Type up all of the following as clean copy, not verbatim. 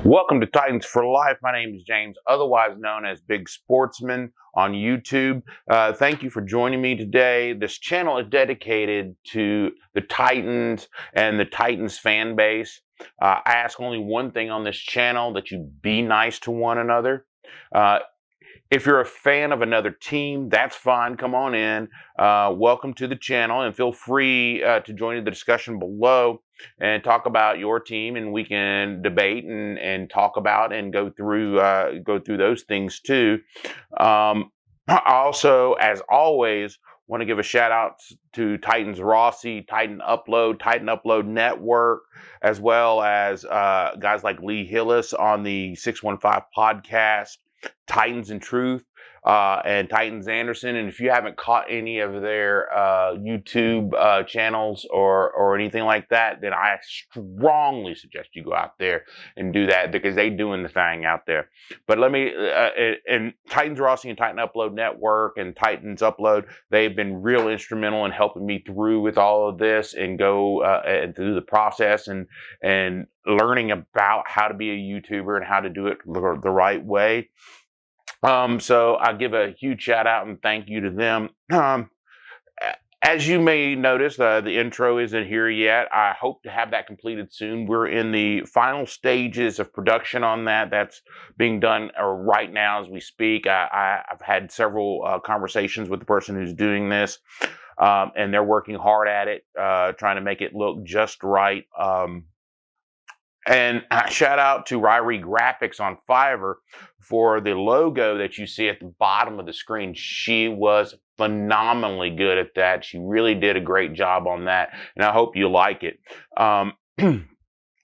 Welcome to Titans for Life. My name is James, otherwise known as Big Sportsman on YouTube. Thank you for joining me today. This channel is dedicated to the Titans and the Titans fan base. I ask only one thing on this channel, that you be nice to one another. If you're a fan of another team, that's fine. Come on in. Welcome to the channel, and feel free to join the discussion below and talk about your team, and we can debate and talk about and go through those things too. I also, as always, want to give a shout out to Titans Rossi, Titan Upload Network, as well as guys like Lee Hillis on the 615 podcast, Titans and Truth, and Titans Anderson. And if you haven't caught any of their YouTube channels or anything like that, then I strongly suggest you go out there and do that, because they doing the thing out there. But let me, and Titans Rossi and Titan Upload Network and Titans Upload, they've been real instrumental in helping me through with all of this and go and through the process and learning about how to be a YouTuber and how to do it the right way. So I give a huge shout out and thank you to them. As you may notice, the intro isn't here yet. I hope to have that completed soon. We're in the final stages of production on that. That's being done right now as we speak. I've had several conversations with the person who's doing this, and they're working hard at it, trying to make it look just right. And shout out to Ryrie Graphics on Fiverr for the logo that you see at the bottom of the screen. She was phenomenally good at that. She really did a great job on that, and I hope you like it.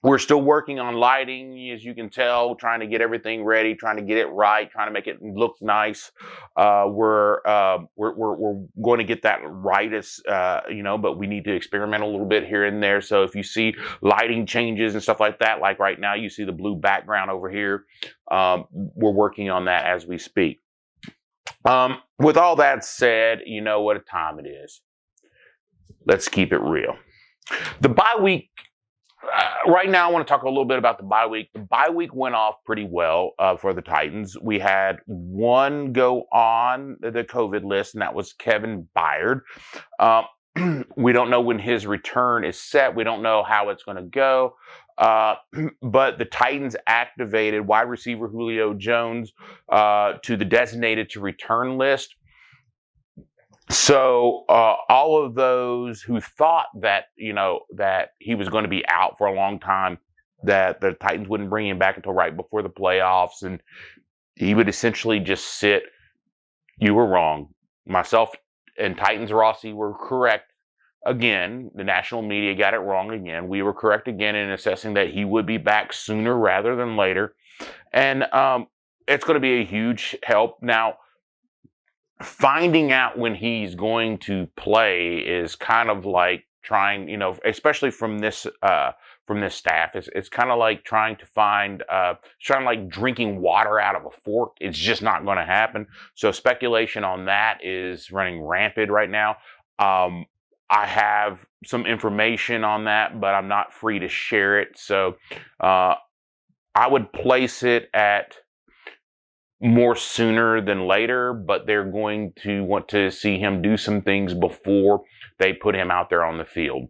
We're still working on lighting, as you can tell, trying to get everything ready, trying to get it right, trying to make it look nice. We're going to get that right, as but we need to experiment a little bit here and there. So if you see lighting changes and stuff like that, like right now, you see the blue background over here. We're working on that as we speak. With all that said, you know what time it is. Let's keep it real. The bye week. Right now, I want to talk a little bit about the bye week. The bye week went off pretty well for the Titans. We had one go on the COVID list, and that was Kevin Byard. We don't know when his return is set. We don't know how it's going to go. But the Titans activated wide receiver Julio Jones to the designated to return list. So all of those who thought that, that he was going to be out for a long time, that the Titans wouldn't bring him back until right before the playoffs, and he would essentially just sit, you were wrong. Myself and Titans Rossi were correct again. The national media got it wrong again. We were correct again in assessing that he would be back sooner rather than later. And it's going to be a huge help. Now, finding out when he's going to play is kind of like trying, especially from this staff, it's kind of like trying like drinking water out of a fork. It's just not going to happen. So speculation on that is running rampant right now. I have some information on that, but I'm not free to share it. So I would place it at more sooner than later, but they're going to want to see him do some things before they put him out there on the field.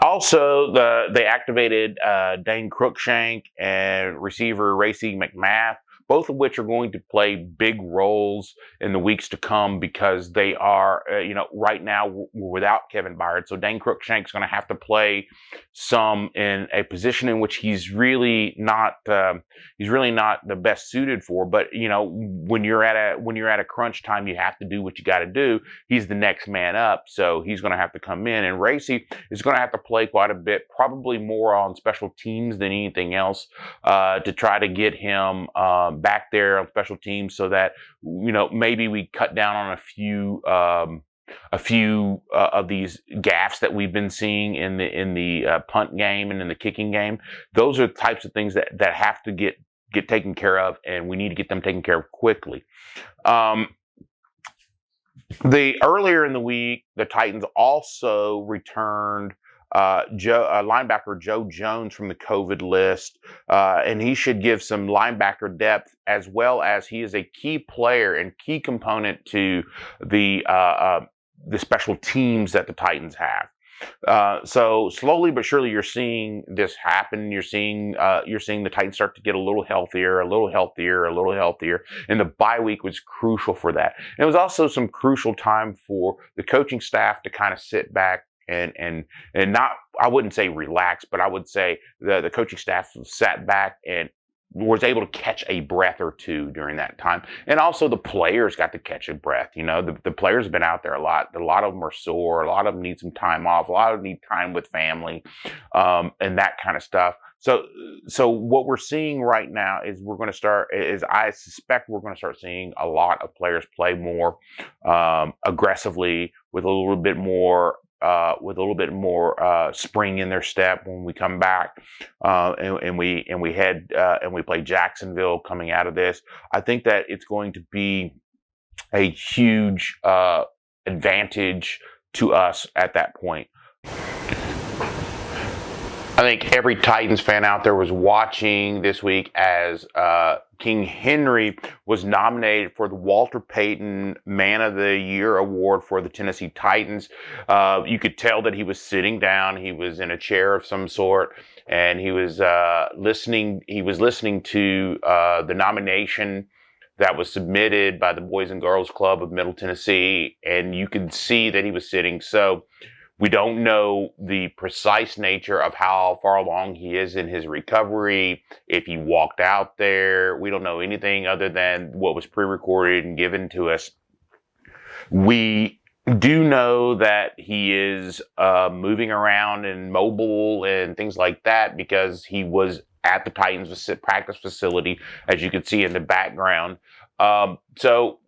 Also, they activated Dane Cruikshank and receiver Racey McMath, both of which are going to play big roles in the weeks to come, because they are, right now we're without Kevin Byard. So Dane Cruikshank's going to have to play some in a position in which he's really not the best suited for. But when you're at a crunch time, you have to do what you got to do. He's the next man up, so he's going to have to come in. And Racey is going to have to play quite a bit, probably more on special teams than anything else, to try to get him back there on special teams, so that maybe we cut down on a few of these gaffes that we've been seeing in the punt game and in the kicking game. Those are the types of things that have to get taken care of, and we need to get them taken care of quickly. Earlier in the week, the Titans also returned linebacker Joe Jones from the COVID list, and he should give some linebacker depth, as well as he is a key player and key component to the special teams that the Titans have. So slowly but surely, you're seeing this happen. You're seeing the Titans start to get a little healthier, a little healthier, a little healthier. And the bye week was crucial for that. And it was also some crucial time for the coaching staff to kind of sit back and not, I wouldn't say relax, but I would say the coaching staff sat back and was able to catch a breath or two during that time. And also the players got to catch a breath. You know, the players have been out there a lot. A lot of them are sore. A lot of them need some time off. A lot of them need time with family, and that kind of stuff. So what we're seeing right now is I suspect we're going to start seeing a lot of players play more aggressively, with a little bit more spring in their step when we come back, and we play Jacksonville coming out of this. I think that it's going to be a huge advantage to us at that point. I think every Titans fan out there was watching this week as King Henry was nominated for the Walter Payton Man of the Year award for the Tennessee Titans. You could tell that he was sitting down. He was in a chair of some sort, and he was listening. He was listening to the nomination that was submitted by the Boys and Girls Club of Middle Tennessee, and you could see that he was sitting. So we don't know the precise nature of how far along he is in his recovery, if he walked out there. We don't know anything other than what was pre-recorded and given to us. We do know that he is moving around and mobile and things like that, because he was at the Titans practice facility, as you can see in the background. So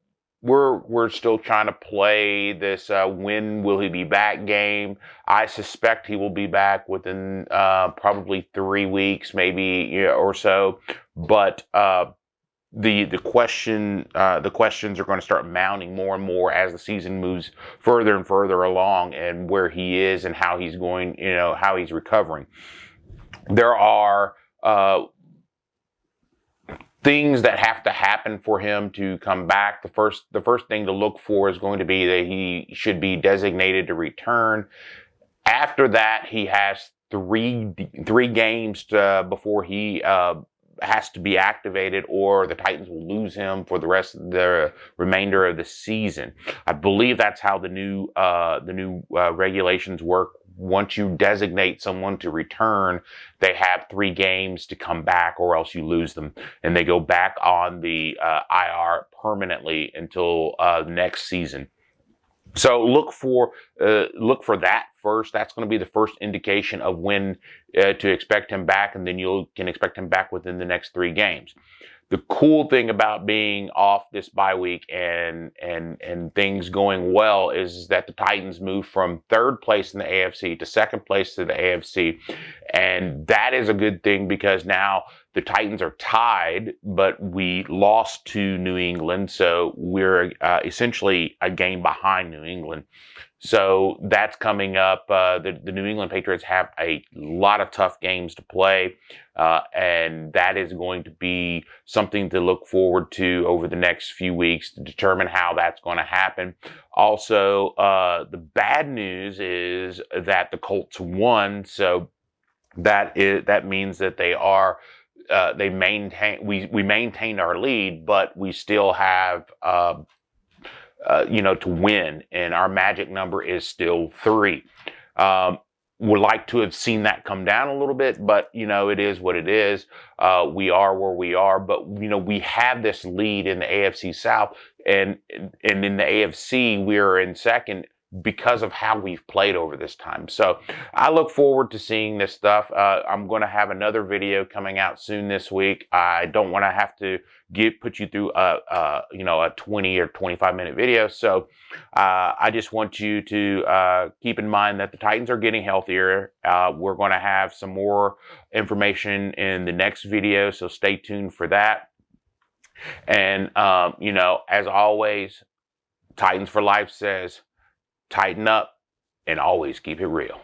we're still trying to play this when will he be back game. I suspect he will be back within probably 3 weeks, maybe, or so. But the questions are going to start mounting more and more as the season moves further and further along, and where he is and how he's going, how he's recovering. There are things that have to happen for him to come back. The first thing to look for is going to be that he should be designated to return. After that, he has three games before he has to be activated, or the Titans will lose him for the remainder of the season. I believe that's how the new regulations work. Once you designate someone to return, they have 3 games to come back, or else you lose them, and they go back on the IR permanently until next season. So look for that first. That's going to be the first indication of when to expect him back, and then you can expect him back within the next 3 games. The cool thing about being off this bye week and things going well is that the Titans moved from 3rd place in the AFC to 2nd place to the AFC, and that is a good thing, because now the Titans are tied, but we lost to New England, so we're essentially a game behind New England. So that's coming up. The New England Patriots have a lot of tough games to play, and that is going to be something to look forward to over the next few weeks to determine how that's going to happen. Also, the bad news is that the Colts won, so that means that they are. We maintained our lead, but we still have to win, and our magic number is still 3. Would like to have seen that come down a little bit, but it is what it is. We are where we are, but we have this lead in the AFC South, and in the AFC we are in 2nd because of how we've played over this time. So I look forward to seeing this stuff. I'm going to have another video coming out soon this week. I don't want to have to put you through a 20 or 25 minute video. So I just want you to keep in mind that the Titans are getting healthier. We're going to have some more information in the next video, so stay tuned for that. And as always, Titans for Life says, tighten up and always keep it real.